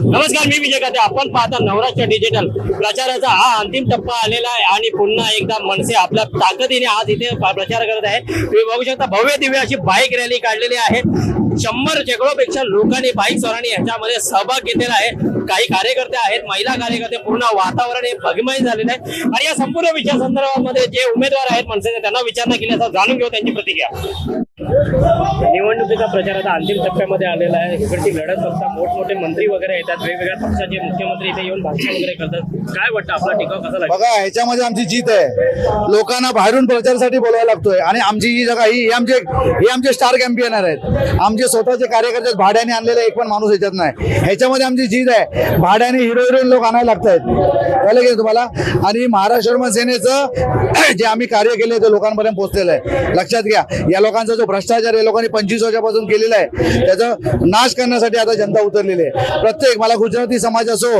नमस्कार, मी विजय काते. आपण पाहता नवराष्ट्र डिजिटल प्रचाराचा हा अंतिम टप्पा आलेला आहे आणि पुन्हा एकदा मनसे आपल्या ताकदीने आज इथे प्रचार करत आहे. तुम्ही बघू शकता भव्य दिव्य अशी बाईक रॅली काढलेली आहे. 100 शेकडोपेक्षा लोकांनी बाईक स्वारांनी याच्यामध्ये सहभाग घेतलेला आहे. काही कार्यकर्ते आहेत, महिला कार्यकर्ते, पूर्ण वातावरण हे भगमय झालेलं आहे. आणि या संपूर्ण विषया संदर्भामध्ये जे उमेदवार आहेत मनसेने त्यांना विचारणा केली असं जाणून घेऊ त्यांची प्रतिक्रिया. निवडणुकीचा प्रचार आता अंतिम टप्प्यामध्ये आलेला आहे. इकडची लढत बघता मोठमोठे मंत्री वगैरे येतात, वेगवेगळ्या पक्षाचे मुख्यमंत्री इथे येऊन भाषण वगैरे करतात. काय वाटतं, आपला टिकाव कसा लागतो? बघा, ह्याच्यामध्ये आमची जीत आहे. लोकांना बाहेरून प्रचारासाठी बोलायला लागतोय आणि आमची ही जागा ही आमचे स्टार कॅम्पियनर आहेत. आमचे स्वतःचे कार्यकर्ते भाड्याने आणलेले एक पण माणूस याच्यात नाही. ह्याच्यामध्ये आमची जीत आहे. भाड्याने हिरोईन लोक आणायला लागतायत, कळलं की तुम्हाला? आणि महाराष्ट्र सेनेचं जे आम्ही कार्य केले ते लोकांपर्यंत पोहोचलेलं आहे. लक्षात घ्या, या लोकांचा जो भ्रष्टाचार या लोकांनी 25 वर्षापासून केलेला आहे त्याचा नाश करण्यासाठी आता जनता उतरलेली आहे. प्रत्येक मला गुजराती समाज असो,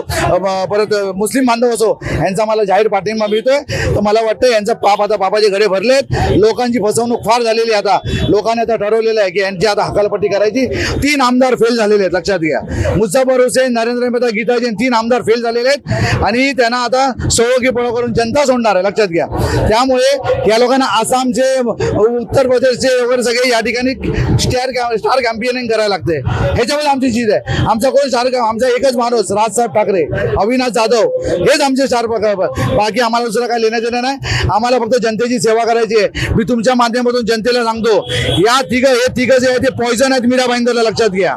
परत मुस्लिम बांधव असो, यांचा मला जाहीर पाठिंबा मिळतोय. तर मला वाटतं यांचा पाप आता पापाचे घरे भरलेत. लोकांची फसवणूक फार झालेली आहे. आता लोकांनी आता ठरवलेलं आहे की यांची आता हकालपट्टी करायची. 3 आमदार फेल झालेले आहेत, लक्षात घ्या. मुझफ्फर हुसेन, नरेंद्र मेहता, गीताजी 3 आमदार फेल झालेले आहेत आणि त्यांना आता सोळोकी पळो करून जनता सोडणार आहे, लक्षात घ्या. त्यामुळे या लोकांना आसामचे, उत्तर प्रदेशचे वगैरे सगळे या ठिकाणी स्टार कॅम्पियनिंग करायला लागते. ह्याच्यामध्ये आमची जीत आहे. आमचा कोण स्टार, आमचा एकच माणूस राजसाहेब ठाकरे, अविनाश जाधव, हेच आमचे स्टार. बाकी आम्हाला दुसरं काय लेणं देणं नाही. आम्हाला फक्त जनतेची सेवा करायची आहे. मी तुमच्या माध्यमातून जनतेला सांगतो, हे तिघ जे आहे ते पॉइझन आहेत मीरा भाईंदरला, लक्षात घ्या.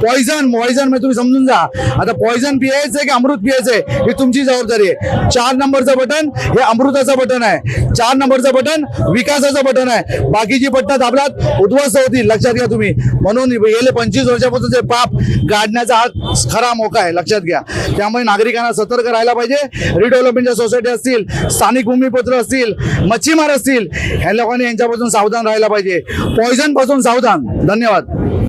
पॉइझन म्हणजे तुम्ही समजून जा. आता पॉइझन पियायचंय की अमृत पियायचंय ही तुमची जबाबदारी आहे. 4 नंबरचं बटन हे अमृताचं बटन आहे. 4 नंबरचं बटन विकासाचं बटन आहे. बाकीची बटन आपल्यात उद्ध्वस्त होतील, लक्षात घ्या तुम्ही. म्हणून गेले 25 वर्षापासून ते पाप गाडण्याचा हा खरा मोका आहे, लक्षात घ्या. त्यामुळे नागरिकांना सतर्क राहायला पाहिजे. रिडेव्हलपमेंटच्या सोसायटी असतील, स्थानिक भूमिपत्र असतील, मच्छीमार असतील, ह्या लोकांनी यांच्यापासून सावधान राहायला पाहिजे. पॉइझन पासून सावधान. धन्यवाद.